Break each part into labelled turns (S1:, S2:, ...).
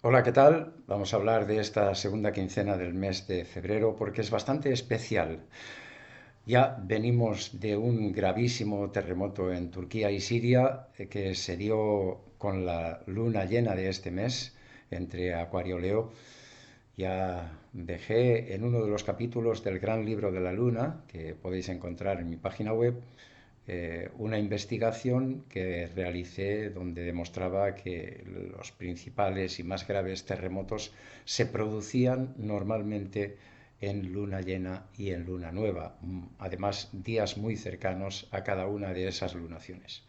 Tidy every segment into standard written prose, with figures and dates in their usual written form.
S1: Hola, ¿qué tal? Vamos a hablar de esta segunda quincena del mes de febrero porque es bastante especial. Ya venimos de un gravísimo terremoto en Turquía y Siria que se dio con la luna llena de este mes entre Acuario y Leo. Ya dejé en uno de los capítulos del Gran Libro de la Luna, que podéis encontrar en mi página web, una investigación que realicé donde demostraba que los principales y más graves terremotos se producían normalmente en luna llena y en luna nueva, además días muy cercanos a cada una de esas lunaciones.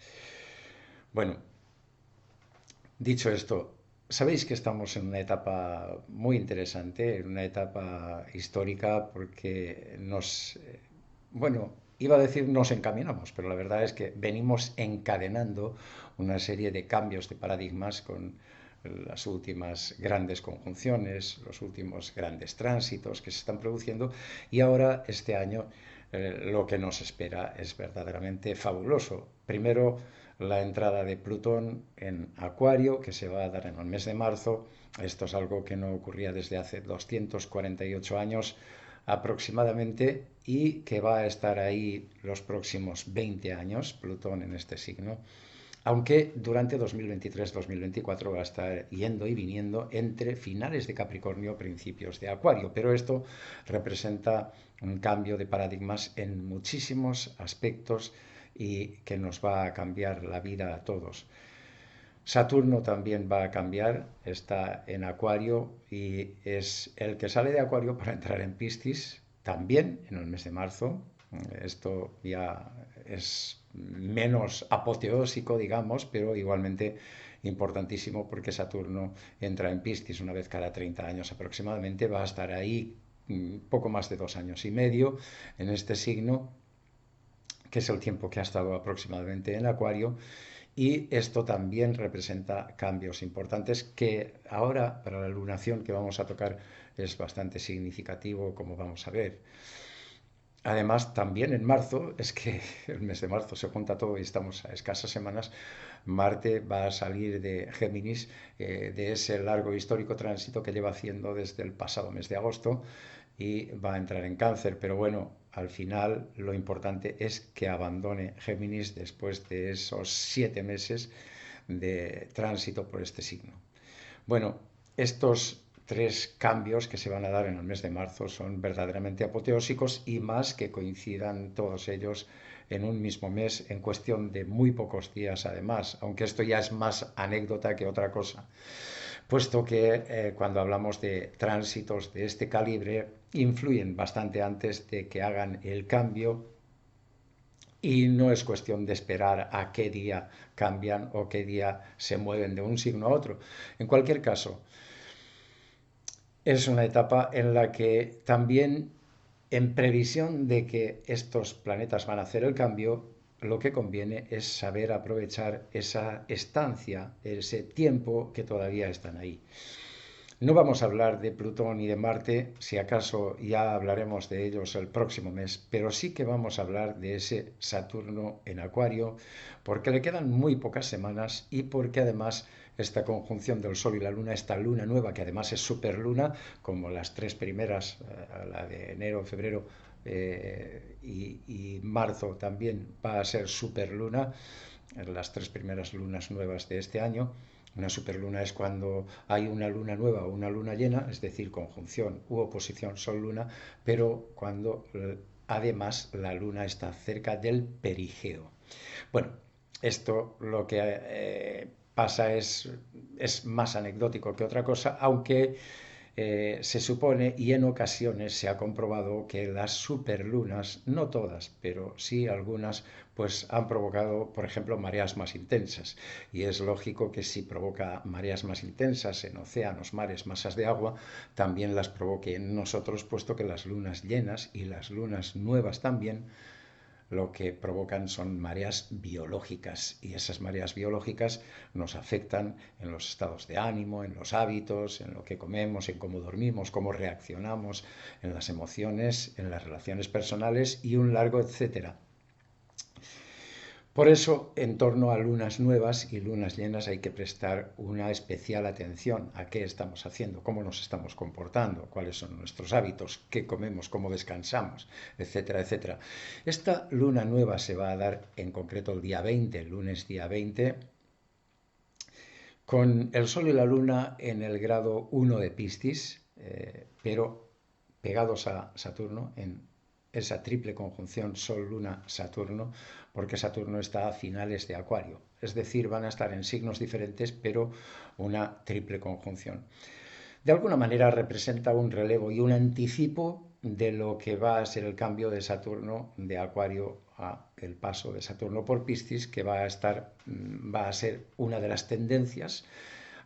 S1: Bueno, dicho esto, sabéis que estamos en una etapa muy interesante, en una etapa histórica porque bueno, iba a decir nos encaminamos, pero la verdad es que venimos encadenando una serie de cambios de paradigmas con las últimas grandes conjunciones, los últimos grandes tránsitos que se están produciendo y ahora este año lo que nos espera es verdaderamente fabuloso. Primero, la entrada de Plutón en Acuario, que se va a dar en el mes de marzo. Esto es algo que no ocurría desde hace 248 años aproximadamente y que va a estar ahí los próximos 20 años, Plutón en este signo, aunque durante 2023-2024 va a estar yendo y viniendo entre finales de Capricornio, principios de Acuario, pero esto representa un cambio de paradigmas en muchísimos aspectos y que nos va a cambiar la vida a todos. Saturno también va a cambiar, está en Acuario y es el que sale de Acuario para entrar en Piscis, también en el mes de marzo. Esto ya es menos apoteósico, digamos, pero igualmente importantísimo porque Saturno entra en Piscis una vez cada 30 años aproximadamente, va a estar ahí poco más de 2 años y medio en este signo, que es el tiempo que ha estado aproximadamente en Acuario, y esto también representa cambios importantes que ahora para la lunación que vamos a tocar es bastante significativo, como vamos a ver. Además, también en marzo, es que el mes de marzo se junta todo y estamos a escasas semanas, Marte va a salir de Géminis, de ese largo histórico tránsito que lleva haciendo desde el pasado mes de agosto y va a entrar en Cáncer. Pero bueno, al final lo importante es que abandone Géminis después de esos 7 meses de tránsito por este signo. Bueno, estos tres cambios que se van a dar en el mes de marzo son verdaderamente apoteósicos y más que coincidan todos ellos en un mismo mes en cuestión de muy pocos días además, aunque esto ya es más anécdota que otra cosa, puesto que cuando hablamos de tránsitos de este calibre influyen bastante antes de que hagan el cambio y no es cuestión de esperar a qué día cambian o qué día se mueven de un signo a otro. En cualquier caso, es una etapa en la que también, en previsión de que estos planetas van a hacer el cambio, lo que conviene es saber aprovechar esa estancia, ese tiempo que todavía están ahí. No vamos a hablar de Plutón y de Marte, si acaso ya hablaremos de ellos el próximo mes, pero sí que vamos a hablar de ese Saturno en Acuario, porque le quedan muy pocas semanas y porque además esta conjunción del Sol y la Luna, esta luna nueva, que además es superluna, como las tres primeras, la de enero, febrero y marzo también va a ser superluna, las tres primeras lunas nuevas de este año. Una superluna es cuando hay una luna nueva o una luna llena, es decir, conjunción u oposición Sol-Luna, pero cuando además la luna está cerca del perigeo. Bueno, esto lo que pasa es más anecdótico que otra cosa, aunque se supone y en ocasiones se ha comprobado que las superlunas, no todas, pero sí algunas, pues han provocado, por ejemplo, mareas más intensas. Y es lógico que si provoca mareas más intensas en océanos, mares, masas de agua, también las provoque en nosotros, puesto que las lunas llenas y las lunas nuevas también lo que provocan son mareas biológicas y esas mareas biológicas nos afectan en los estados de ánimo, en los hábitos, en lo que comemos, en cómo dormimos, cómo reaccionamos, en las emociones, en las relaciones personales y un largo etcétera. Por eso, en torno a lunas nuevas y lunas llenas hay que prestar una especial atención a qué estamos haciendo, cómo nos estamos comportando, cuáles son nuestros hábitos, qué comemos, cómo descansamos, etcétera, etcétera. Esta luna nueva se va a dar en concreto el día 20, el lunes día 20, con el Sol y la Luna en el grado 1 de Piscis, pero pegados a Saturno en esa triple conjunción Sol-Luna-Saturno, porque Saturno está a finales de Acuario. Es decir, van a estar en signos diferentes, pero una triple conjunción. De alguna manera representa un relevo y un anticipo de lo que va a ser el cambio de Saturno de Acuario a el paso de Saturno por Piscis, que va a ser una de las tendencias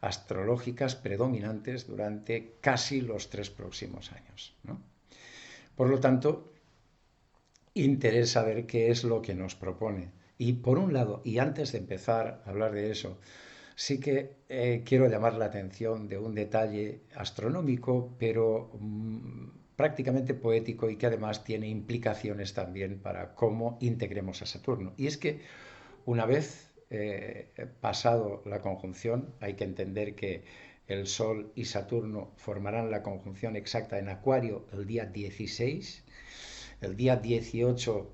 S1: astrológicas predominantes durante casi los 3 próximos años, ¿no? Por lo tanto, interesa ver qué es lo que nos propone. Y por un lado, y antes de empezar a hablar de eso, sí que quiero llamar la atención de un detalle astronómico, pero prácticamente poético y que además tiene implicaciones también para cómo integremos a Saturno. Y es que una vez pasado la conjunción, hay que entender que el Sol y Saturno formarán la conjunción exacta en Acuario el día 16. El día 18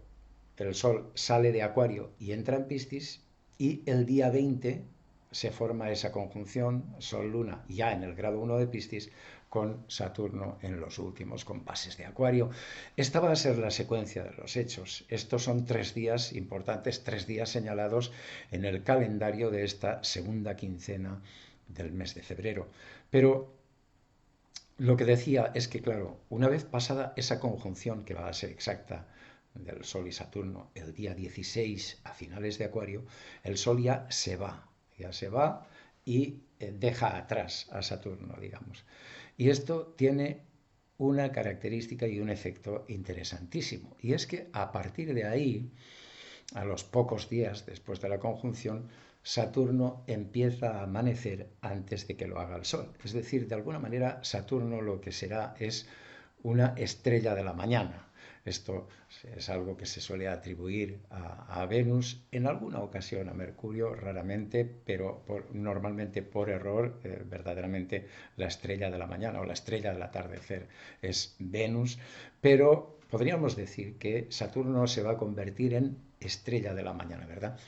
S1: el Sol sale de Acuario y entra en Piscis, y el día 20 se forma esa conjunción Sol-Luna ya en el grado 1 de Piscis con Saturno en los últimos compases de Acuario. Esta va a ser la secuencia de los hechos. Estos son 3 días importantes, 3 días señalados en el calendario de esta segunda quincena del mes de febrero. Pero lo que decía es que, claro, una vez pasada esa conjunción, que va a ser exacta, del Sol y Saturno el día 16 a finales de Acuario, el Sol ya se va y deja atrás a Saturno, digamos. Y esto tiene una característica y un efecto interesantísimo, y es que a partir de ahí, a los pocos días después de la conjunción, Saturno empieza a amanecer antes de que lo haga el Sol. Es decir, de alguna manera Saturno lo que será es una estrella de la mañana. Esto es algo que se suele atribuir a Venus, en alguna ocasión a Mercurio, raramente, pero normalmente por error. Verdaderamente la estrella de la mañana o la estrella del atardecer es Venus, pero podríamos decir que Saturno se va a convertir en estrella de la mañana, ¿verdad?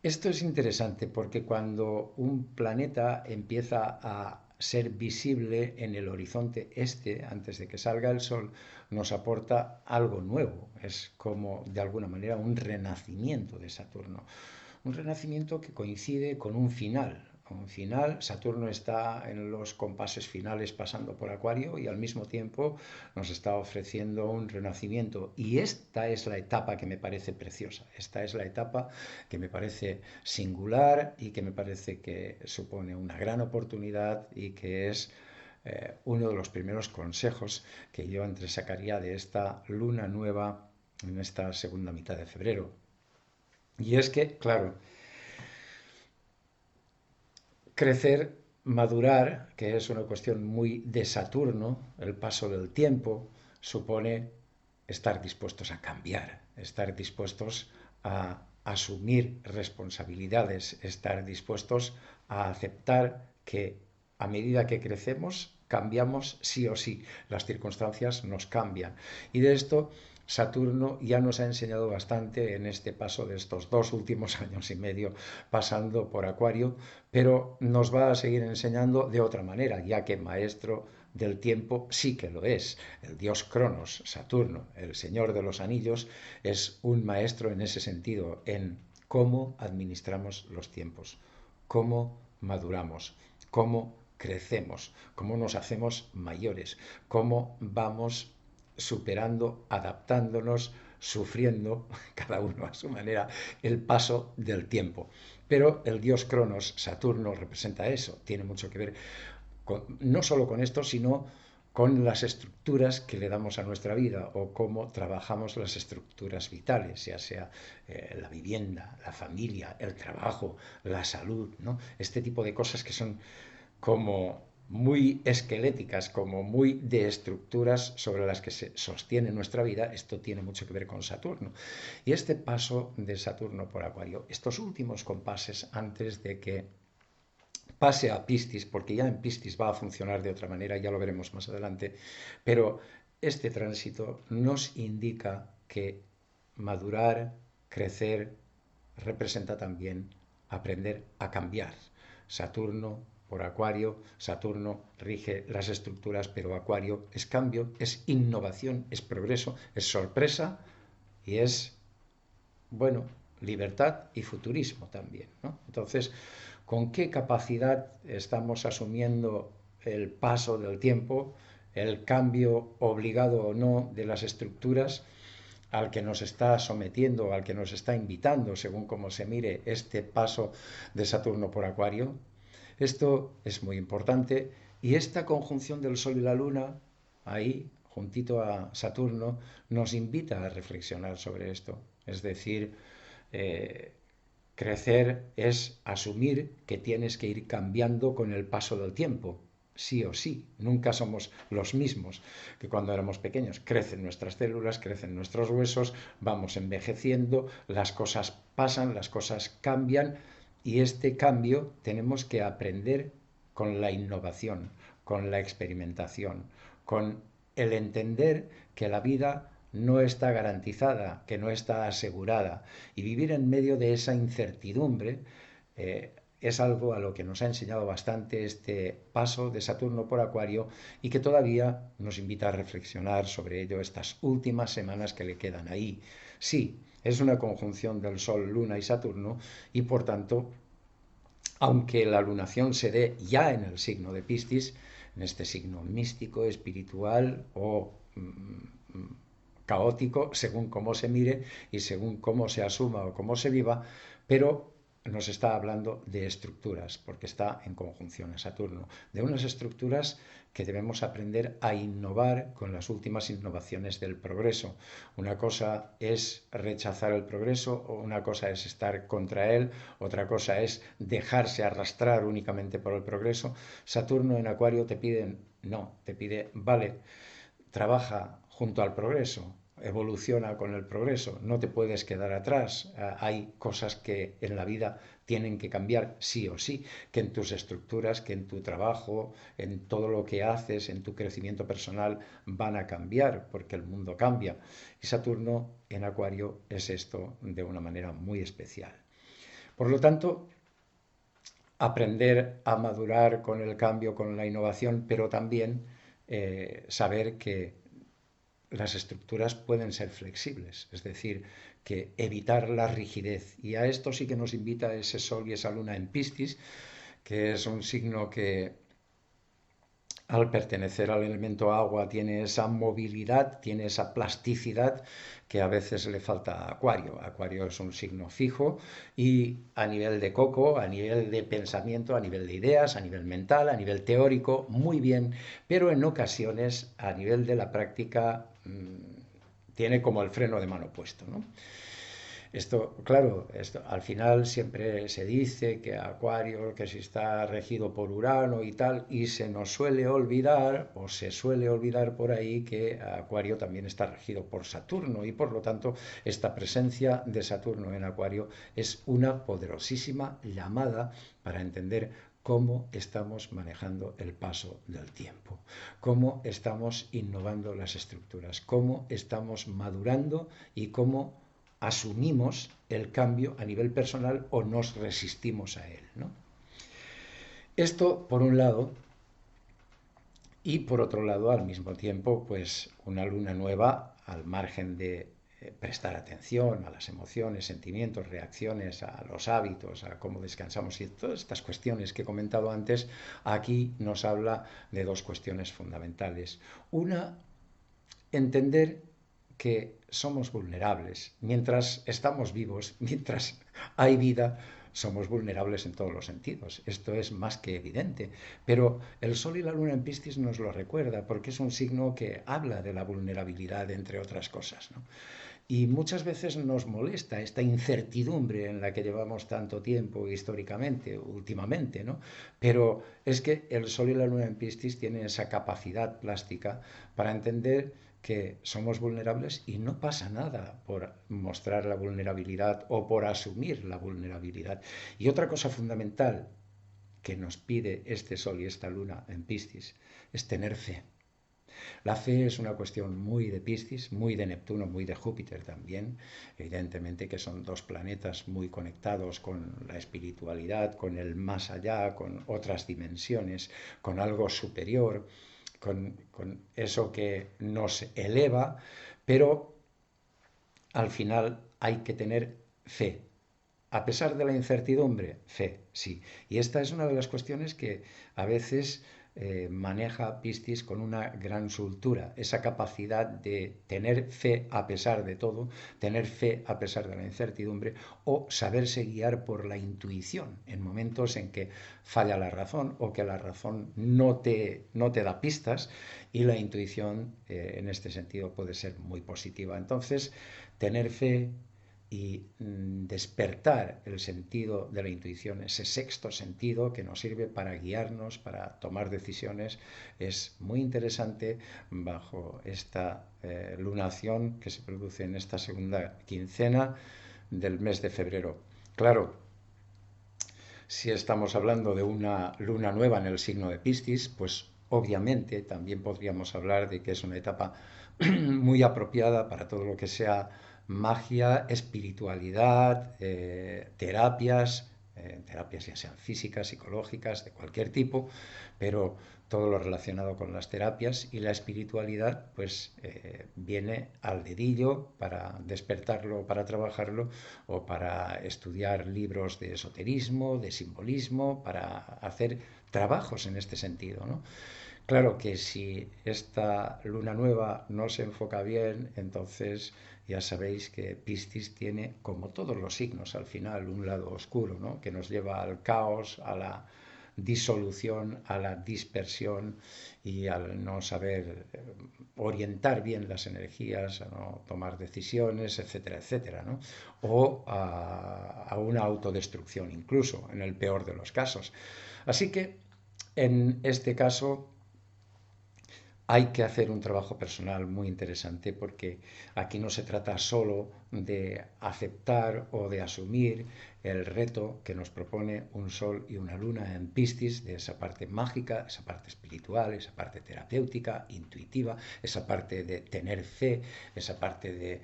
S1: Esto es interesante porque cuando un planeta empieza a ser visible en el horizonte este, antes de que salga el Sol, nos aporta algo nuevo. Es como, de alguna manera, un renacimiento de Saturno. Un renacimiento que coincide con un final. Un final, Saturno está en los compases finales pasando por Acuario, y al mismo tiempo nos está ofreciendo un renacimiento. Y esta es la etapa que me parece preciosa. Esta es la etapa que me parece singular y que me parece que supone una gran oportunidad, y que es uno de los primeros consejos que yo entresacaría de esta luna nueva en esta segunda mitad de febrero. Y es que, claro, crecer, madurar, que es una cuestión muy de Saturno, el paso del tiempo, supone estar dispuestos a cambiar, estar dispuestos a asumir responsabilidades, estar dispuestos a aceptar que a medida que crecemos cambiamos sí o sí, las circunstancias nos cambian. Y de esto Saturno ya nos ha enseñado bastante en este paso de estos 2 últimos años y medio pasando por Acuario, pero nos va a seguir enseñando de otra manera, ya que maestro del tiempo sí que lo es. El dios Cronos, Saturno, el señor de los anillos, es un maestro en ese sentido, en cómo administramos los tiempos, cómo maduramos, cómo crecemos, cómo nos hacemos mayores, cómo vamos superando, adaptándonos, sufriendo, cada uno a su manera, el paso del tiempo. Pero el dios Cronos, Saturno, representa eso, tiene mucho que ver no solo con esto, sino con las estructuras que le damos a nuestra vida, o cómo trabajamos las estructuras vitales, ya sea la vivienda, la familia, el trabajo, la salud, ¿no? Este tipo de cosas que son como muy esqueléticas como muy de estructuras sobre las que se sostiene nuestra vida, esto tiene mucho que ver con Saturno. Y este paso de Saturno por Acuario, estos últimos compases antes de que pase a Piscis, porque ya en Piscis va a funcionar de otra manera, ya lo veremos más adelante, pero este tránsito nos indica que madurar, crecer, representa también aprender a cambiar. Saturno por Acuario, Saturno rige las estructuras, pero Acuario es cambio, es innovación, es progreso, es sorpresa y es, bueno, libertad y futurismo también, ¿no? Entonces, ¿con qué capacidad estamos asumiendo el paso del tiempo, el cambio obligado o no de las estructuras al que nos está sometiendo, al que nos está invitando, según cómo se mire este paso de Saturno por Acuario? Esto es muy importante y esta conjunción del Sol y la Luna, ahí, juntito a Saturno, nos invita a reflexionar sobre esto. Es decir, eh, crecer es asumir que tienes que ir cambiando con el paso del tiempo, sí o sí. Nunca somos los mismos que cuando éramos pequeños. Crecen nuestras células, crecen nuestros huesos, vamos envejeciendo, las cosas pasan, las cosas cambian y este cambio tenemos que aprender con la innovación, con la experimentación, con el entender que la vida no está garantizada, que no está asegurada. Y vivir en medio de esa incertidumbre es algo a lo que nos ha enseñado bastante este paso de Saturno por Acuario y que todavía nos invita a reflexionar sobre ello estas últimas semanas que le quedan ahí. Sí, es una conjunción del Sol, Luna y Saturno y por tanto, aunque la lunación se dé ya en el signo de Piscis, en este signo místico, espiritual o caótico, según cómo se mire y según cómo se asuma o cómo se viva, pero nos está hablando de estructuras, porque está en conjunción a Saturno, de unas estructuras que debemos aprender a innovar con las últimas innovaciones del progreso. Una cosa es rechazar el progreso, o una cosa es estar contra él, otra cosa es dejarse arrastrar únicamente por el progreso. Saturno en Acuario te pide, no, te pide, vale, trabaja junto al progreso, evoluciona con el progreso, no te puedes quedar atrás. Hay cosas que en la vida tienen que cambiar sí o sí, que en tus estructuras, que en tu trabajo, en todo lo que haces, en tu crecimiento personal van a cambiar porque el mundo cambia. Y Saturno en Acuario es esto de una manera muy especial. Por lo tanto, aprender a madurar con el cambio, con la innovación, pero también saber que las estructuras pueden ser flexibles, es decir, que evitar la rigidez. Y a esto sí que nos invita ese Sol y esa Luna en Piscis, que es un signo que al pertenecer al elemento agua tiene esa movilidad, tiene esa plasticidad que a veces le falta a Acuario. Acuario es un signo fijo y a nivel de coco, a nivel de pensamiento, a nivel de ideas, a nivel mental, a nivel teórico, muy bien, pero en ocasiones a nivel de la práctica tiene como el freno de mano puesto, ¿no? Esto, claro, esto, al final siempre se dice que Acuario, que si está regido por Urano y tal, y se nos suele olvidar, o se suele olvidar por ahí, que Acuario también está regido por Saturno, y por lo tanto esta presencia de Saturno en Acuario es una poderosísima llamada para entender cómo estamos manejando el paso del tiempo, cómo estamos innovando las estructuras, cómo estamos madurando y cómo asumimos el cambio a nivel personal o nos resistimos a él, ¿no? Esto por un lado, y por otro lado al mismo tiempo pues una luna nueva al margen de prestar atención a las emociones, sentimientos, reacciones, a los hábitos, a cómo descansamos y todas estas cuestiones que he comentado antes, aquí nos habla de dos cuestiones fundamentales. Una, entender que somos vulnerables. Mientras estamos vivos, mientras hay vida, somos vulnerables en todos los sentidos. Esto es más que evidente. Pero el Sol y la Luna en Piscis nos lo recuerda porque es un signo que habla de la vulnerabilidad, entre otras cosas, ¿no? Y muchas veces nos molesta esta incertidumbre en la que llevamos tanto tiempo históricamente, últimamente, ¿no? Pero es que el Sol y la Luna en Piscis tienen esa capacidad plástica para entender que somos vulnerables y no pasa nada por mostrar la vulnerabilidad o por asumir la vulnerabilidad. Y otra cosa fundamental que nos pide este Sol y esta Luna en Piscis es tener fe. La fe es una cuestión muy de Piscis, muy de Neptuno, muy de Júpiter también. Evidentemente que son dos planetas muy conectados con la espiritualidad, con el más allá, con otras dimensiones, con algo superior, con eso que nos eleva, pero al final hay que tener fe. A pesar de la incertidumbre, fe, sí. Y esta es una de las cuestiones que a veces maneja Piscis con una gran soltura, esa capacidad de tener fe a pesar de todo, tener fe a pesar de la incertidumbre o saberse guiar por la intuición en momentos en que falla la razón o que la razón no te da pistas y la intuición en este sentido puede ser muy positiva. Entonces, tener fe y despertar el sentido de la intuición, ese sexto sentido que nos sirve para guiarnos, para tomar decisiones, es muy interesante bajo esta lunación que se produce en esta segunda quincena del mes de febrero. Claro, si estamos hablando de una luna nueva en el signo de Piscis, pues obviamente también podríamos hablar de que es una etapa muy apropiada para todo lo que sea magia, espiritualidad, terapias ya sean físicas, psicológicas, de cualquier tipo, pero todo lo relacionado con las terapias y la espiritualidad pues viene al dedillo para despertarlo, para trabajarlo o para estudiar libros de esoterismo, de simbolismo, para hacer trabajos en este sentido, ¿no? Claro que si esta luna nueva no se enfoca bien, entonces ya sabéis que Piscis tiene, como todos los signos, al final un lado oscuro, ¿no? Que nos lleva al caos, a la disolución, a la dispersión y al no saber orientar bien las energías, a no tomar decisiones, etcétera, etcétera, ¿no? O a una autodestrucción incluso, en el peor de los casos. Así que en este caso hay que hacer un trabajo personal muy interesante porque aquí no se trata solo de aceptar o de asumir el reto que nos propone un sol y una luna en Piscis, de esa parte mágica, esa parte espiritual, esa parte terapéutica, intuitiva, esa parte de tener fe, esa parte de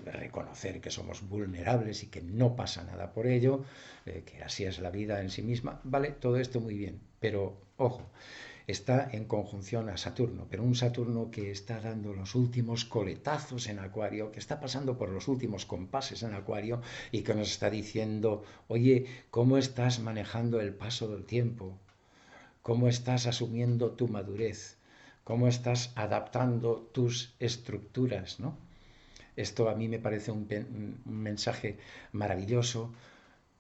S1: reconocer que somos vulnerables y que no pasa nada por ello, que así es la vida en sí misma. Vale, todo esto muy bien, pero ojo, está en conjunción a Saturno, pero un Saturno que está dando los últimos coletazos en Acuario, que está pasando por los últimos compases en Acuario y que nos está diciendo, oye, ¿cómo estás manejando el paso del tiempo? ¿Cómo estás asumiendo tu madurez? ¿Cómo estás adaptando tus estructuras? ¿No? Esto a mí me parece un mensaje maravilloso,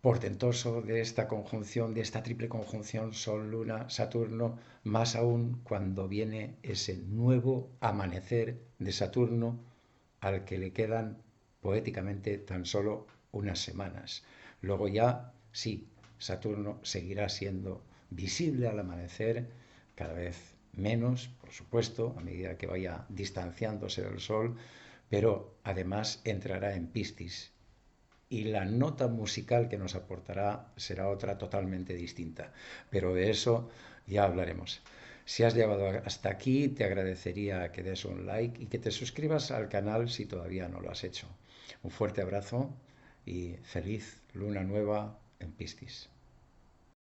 S1: portentoso de esta conjunción, de esta triple conjunción Sol, Luna, Saturno, más aún cuando viene ese nuevo amanecer de Saturno al que le quedan poéticamente tan solo unas semanas. Luego ya, sí, Saturno seguirá siendo visible al amanecer, cada vez menos, por supuesto, a medida que vaya distanciándose del Sol, pero además entrará en Piscis, y la nota musical que nos aportará será otra totalmente distinta. Pero de eso ya hablaremos. Si has llegado hasta aquí, te agradecería que des un like y que te suscribas al canal si todavía no lo has hecho. Un fuerte abrazo y feliz luna nueva en Piscis.